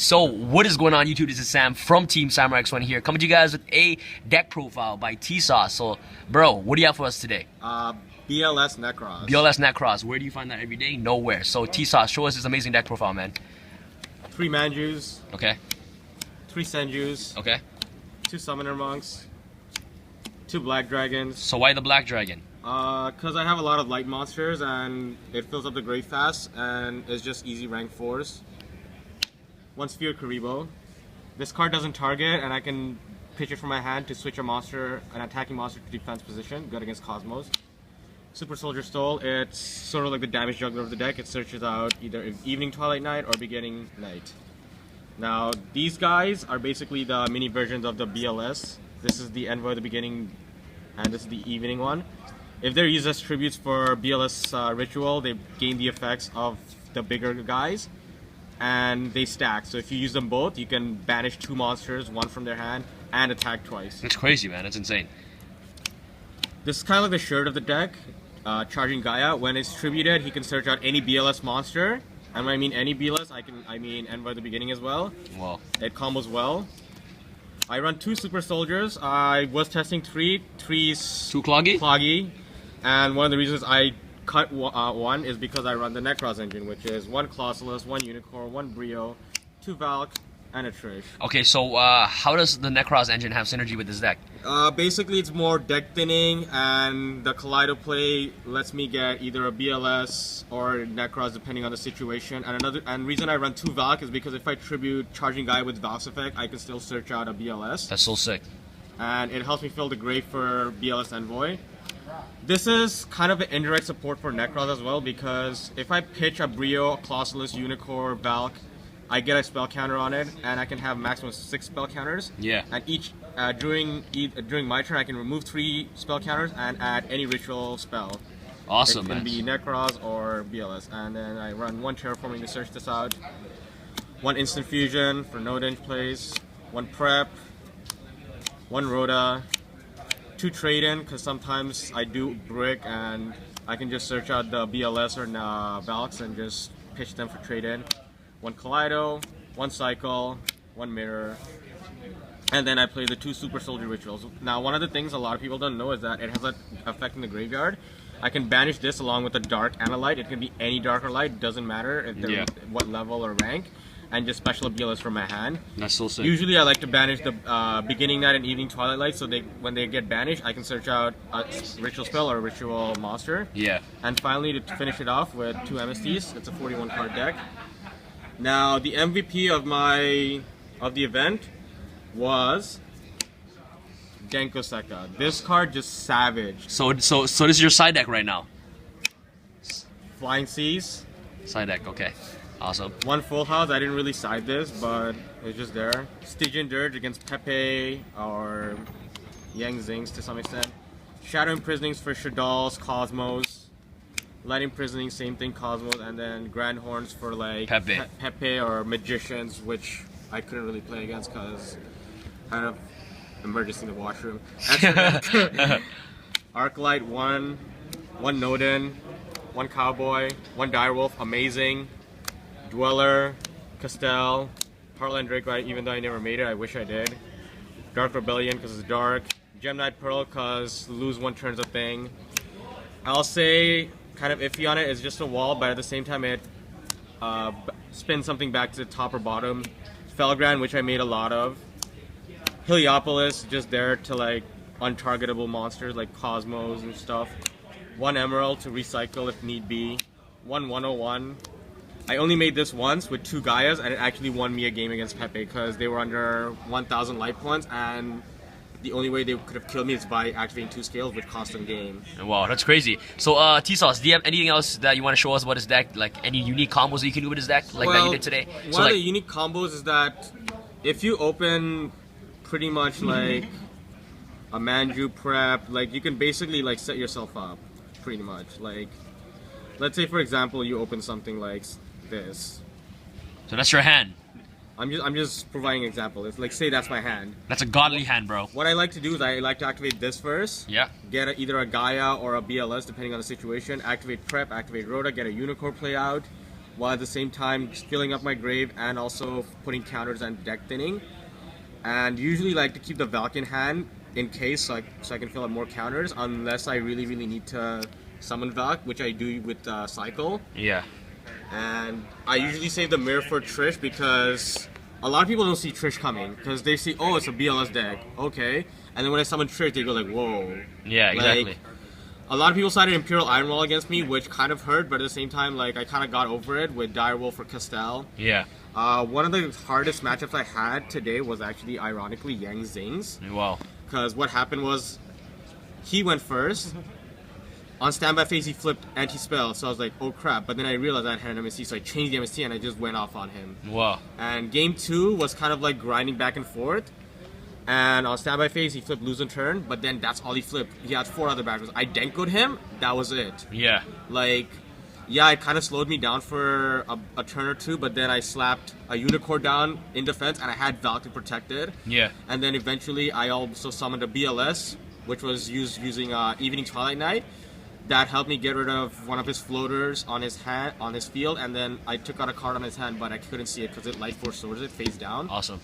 So what is going on YouTube? This is Sam from Team Samurai X1 here, coming to you guys with a deck profile by T-Sauce. So bro, what do you have for us today? BLS Nekroz. BLS Nekroz. Where do you find that every day? Nowhere. So T-Sauce, show us this amazing deck profile, man. 3 Manjus. Okay. 3 Senjus. Okay. 2 Summoner Monks. 2 Black Dragons. So why the Black Dragon? Because I have a lot of light monsters and it fills up the grave fast and it's just easy rank 4s. 1 Sphere Karibo. This card doesn't target and I can pitch it from my hand to switch an attacking monster to defense position, good against Cosmos. Super Soldier Stole, it's sort of like the damage juggler of the deck. It searches out either Evening Twilight Night or Beginning Night. Now, these guys are basically the mini versions of the BLS. This is the Envoy of the Beginning and this is the Evening one. If they're used as tributes for BLS Ritual, they gain the effects of the bigger guys and they stack. So if you use them both, you can banish 2 monsters, 1 from their hand, and attack twice. That's crazy, man. That's insane. This is kind of like the shirt of the deck. Charging Gaia, when it's tributed, he can search out any BLS monster. And when I mean any BLS, I mean Envoy at the beginning as well. Wow. It combos well. I run 2 Super Soldiers. I was testing 3 Cloggy. And one of the reasons I cut one is because I run the Nekroz engine, which is 1 Colossalus, 1 Unicorn, 1 Brio, 2 Valk, and a Trish. Okay, so how does the Nekroz engine have synergy with this deck? Basically, it's more deck thinning, and the Kaleido play lets me get either a BLS or Nekroz depending on the situation. And reason I run 2 Valk is because if I tribute Charging Guy with Valk's effect, I can still search out a BLS. That's so sick. And it helps me fill the grave for BLS Envoy. This is kind of an indirect support for Nekroz as well, because if I pitch a Brio, Colossalus, Unicorn, Valk, I get a spell counter on it, and I can have maximum 6 spell counters. Yeah. And during my turn, I can remove 3 spell counters and add any ritual spell. Awesome, man. It can man. be Nekroz or BLS. And then I run 1 Terraforming to search this out, 1 Instant Fusion for no range plays, 1 Prep, 1 Rhoda, 2 Trade-In, because sometimes I do brick and I can just search out the BLS or Valks and just pitch them for Trade-In. 1 Kaleido, 1 Cycle, 1 Mirror, and then I play the 2 Super Soldier Rituals. Now, one of the things a lot of people don't know is that it has an effect in the graveyard. I can banish this along with a dark and a light. It can be any dark or light, doesn't matter if they're what level or rank, and just special BLS from my hand. That's so sick. Usually I like to banish the Beginning Night and Evening Twilight Light, so when they get banished, I can search out a ritual spell or a ritual monster. Yeah. And finally, to finish it off with 2 MSTs, it's a 41 card deck. Now, the MVP of the event was Genko Seka. This card just savage. So this is your side deck right now. Flying Seas. Side deck, okay. Awesome. 1 Full House. I didn't really side this, but it's just there. Stygian Dirge against Pepe or Yang Zings to some extent. Shadow Imprisonings for Shadal's, Cosmos. Light Imprisoning, same thing, Cosmos, and then Grand Horns for like Pepe or Magicians, which I couldn't really play against because kind of emergency in the washroom. Arclight 1 Nodin, 1 Cowboy, 1 Direwolf, amazing. Dweller, Castell, Heartland Drake, even though I never made it, I wish I did. Dark Rebellion because it's dark. Gemnite Pearl because lose 1 turn's a thing. I'll say kind of iffy on it, it's just a wall, but at the same time it spins something back to the top or bottom. Felgrand, which I made a lot of. Heliopolis, just there to like untargetable monsters like Cosmos and stuff. 1 Emerald to recycle if need be. 1 101. I only made this once with 2 Gaias and it actually won me a game against Pepe because they were under 1,000 life points and the only way they could have killed me is by activating 2 scales with constant game. Wow, that's crazy. So, T-Sauce, do you have anything else that you want to show us about this deck? Like any unique combos that you can do with this deck, like that you did today? One of the unique combos is that if you open pretty much like a Manju prep, like you can basically like set yourself up, pretty much. Like, let's say for example you open something like this. So that's your hand. I'm just providing an example. It's like, say that's my hand. That's a godly hand, bro. What I like to do is I like to activate this first. Yeah. Get either a Gaia or a BLS depending on the situation. Activate Prep, activate Rhoda, get a Unicorn play out. while at the same time filling up my grave and also putting counters and deck thinning. And usually like to keep the Valk in hand in case, so I can fill up more counters, unless I really need to summon Valk, which I do with Cycle. Yeah. And I usually save the mirror for Trish because a lot of people don't see Trish coming because they see, oh, it's a BLS deck, okay. And then when I summon Trish, they go like, whoa. Yeah, exactly. Like, a lot of people sided Imperial Iron Wall against me, which kind of hurt, but at the same time, like, I kind of got over it with Direwolf or Castell. Yeah. One of the hardest matchups I had today was actually, ironically, Yang Zing's. Wow. Because what happened was, he went first. On standby phase, he flipped anti-spell, so I was like, oh crap. But then I realized I had an MST, so I changed the MST and I just went off on him. Wow. And game 2 was kind of like grinding back and forth. And on standby phase, he flipped lose on turn, but then that's all he flipped. He had 4 other backers. I denkoed him, that was it. Yeah. Like, yeah, it kind of slowed me down for a turn or two, but then I slapped a Unicorn down in defense, and I had Valk to protect it. Yeah. And then eventually, I also summoned a BLS, which was using Evening Twilight Night. That helped me get rid of one of his floaters on his field, and then I took out a card on his hand, but I couldn't see it because it Light Force Swords it face down. Awesome.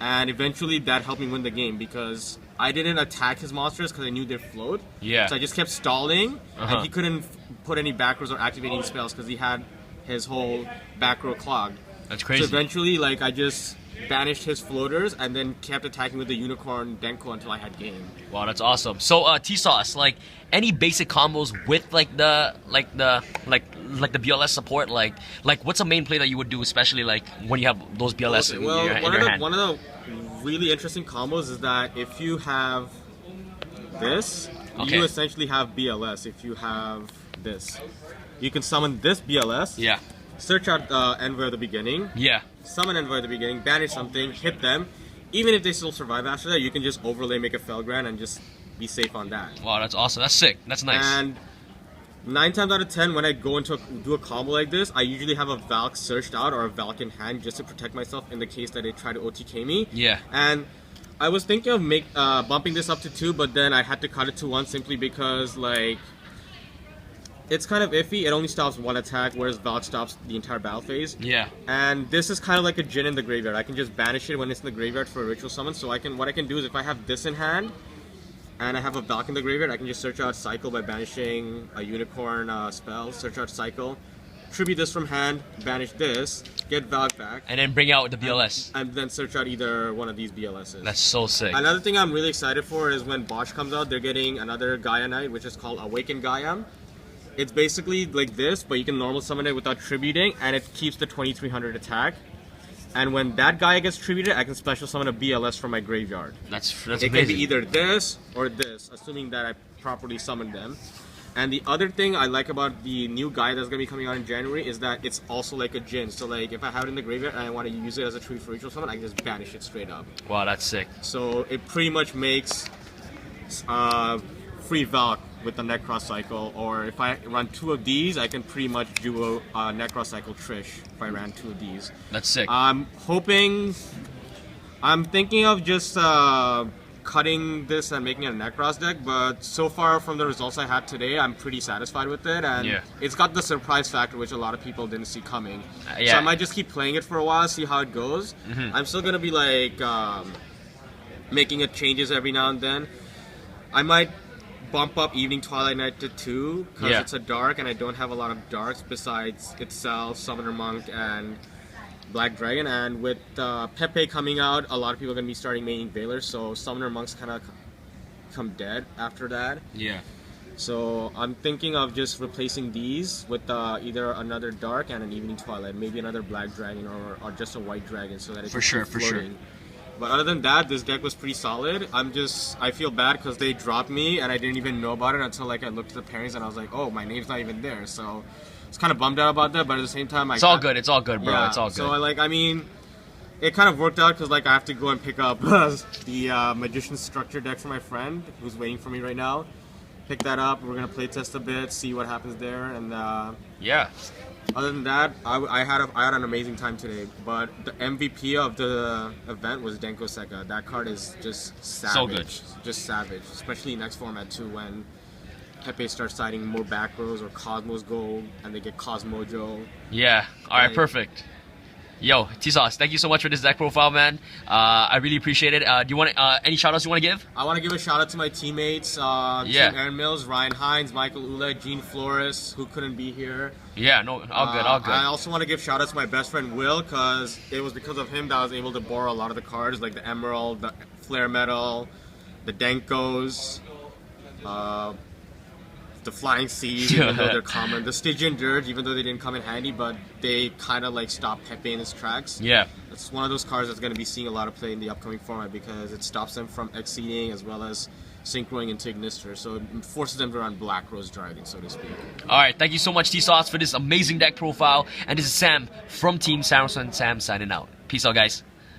And eventually that helped me win the game because I didn't attack his monsters because I knew they'd float. Yeah. So I just kept stalling, and he couldn't put any back rows or activating spells because he had his whole back row clogged. That's crazy. So eventually, like, I just banished his floaters and then kept attacking with the Unicorn Denko until I had game. Wow, that's awesome. So T-Sauce, like any basic combos with like the BLS support, like what's a main play that you would do, especially like when you have those BLS in your hand? One of the really interesting combos is that if you have this, you essentially have BLS. If you have this, you can summon this BLS. Yeah. Search out Envoy at the beginning. Yeah. Summon Envoy at the beginning, banish something, hit them. Even if they still survive after that, you can just overlay, make a Felgrand, and just be safe on that. Wow, that's awesome. That's sick. That's nice. And 9 times out of 10, when I go into do a combo like this, I usually have a Valk searched out or a Valk in hand just to protect myself in the case that they try to OTK me. Yeah. And I was thinking of bumping this up to 2, but then I had to cut it to 1 simply because, like, it's kind of iffy. It only stops 1 attack, whereas Valk stops the entire battle phase. Yeah. And this is kind of like a Jhin in the graveyard. I can just banish it when it's in the graveyard for a ritual summon. So what I can do is if I have this in hand, and I have a Valk in the graveyard, I can just search out Cycle by banishing a Unicorn spell, search out Cycle, tribute this from hand, banish this, get Valk back. And then bring out the BLS. And then search out either one of these BLSs. That's so sick. Another thing I'm really excited for is when Bosch comes out, they're getting another Gaia Knight, which is called Awaken Gaia. It's basically like this, but you can normal summon it without tributing, and it keeps the 2300 attack. And when that Gaia gets tributed, I can special summon a BLS from my graveyard. That's it amazing. Can be either this or this, assuming that I properly summoned them. And the other thing I like about the new Gaia that's going to be coming out in January is that it's also like a Jhin. So like if I have it in the graveyard and I want to use it as a tribute for ritual summon, I can just banish it straight up. Wow, that's sick. So it pretty much makes free Valk with the Nekroz cycle, or if I run 2 of these, I can pretty much do a Nekroz cycle Trish if I ran 2 of these. That's sick. I'm thinking of just cutting this and making it a Nekroz deck, but so far from the results I had today, I'm pretty satisfied with it, and it's got the surprise factor which a lot of people didn't see coming. So I might just keep playing it for a while, see how it goes. I'm still gonna be like making it changes every now and then. I might bump up Evening Twilight Night to 2 because it's a dark and I don't have a lot of darks besides itself, Summoner Monk, and Black Dragon. And with Pepe coming out, a lot of people are going to be starting maining Veilers, so Summoner Monks kind of come dead after that. Yeah. So I'm thinking of just replacing these with either another Dark and an Evening Twilight, maybe another Black Dragon or just a White Dragon so that it can keep floating. But other than that, this deck was pretty solid. I feel bad because they dropped me and I didn't even know about it until like I looked at the pairings and I was like, oh, my name's not even there. So it's kind of bummed out about that, but at the same time, it's all good, bro. Yeah, it's all good. So I mean, it kind of worked out because like I have to go and pick up the Magician's Structure deck for my friend who's waiting for me right now. Pick that up. We're gonna play test a bit, see what happens there, and yeah. Other than that, I had an amazing time today. But the MVP of the event was Denko Seka. That card is just savage. So good. Just savage, especially next format too when Pepe starts citing more back rows or Cosmos Gold and they get Cosmojo. Yeah. All right. Perfect. Yo, T-Sauce, thank you so much for this deck profile, man. I really appreciate it. Do you want any shout-outs you want to give? I want to give a shout-out to my teammates, Team Aaron Mills, Ryan Hines, Michael Ula, Gene Flores, who couldn't be here. Yeah, no, all good, all good. I also want to give shout-outs to my best friend, Will, because it was because of him that I was able to borrow a lot of the cards, like the Emerald, the Flare Metal, the Denkos, the Flying Seas, even though they're common. The Stygian Dirge, even though they didn't come in handy, but they kind of like stopped Pepe in his tracks. Yeah. It's one of those cards that's going to be seeing a lot of play in the upcoming format because it stops them from exceeding as well as synchroing into Ignister. So it forces them to run Black Rose Dragon, so to speak. Alright, thank you so much, T-Sauce, for this amazing deck profile. And this is Sam from Team Saracen. Sam signing out. Peace out, guys.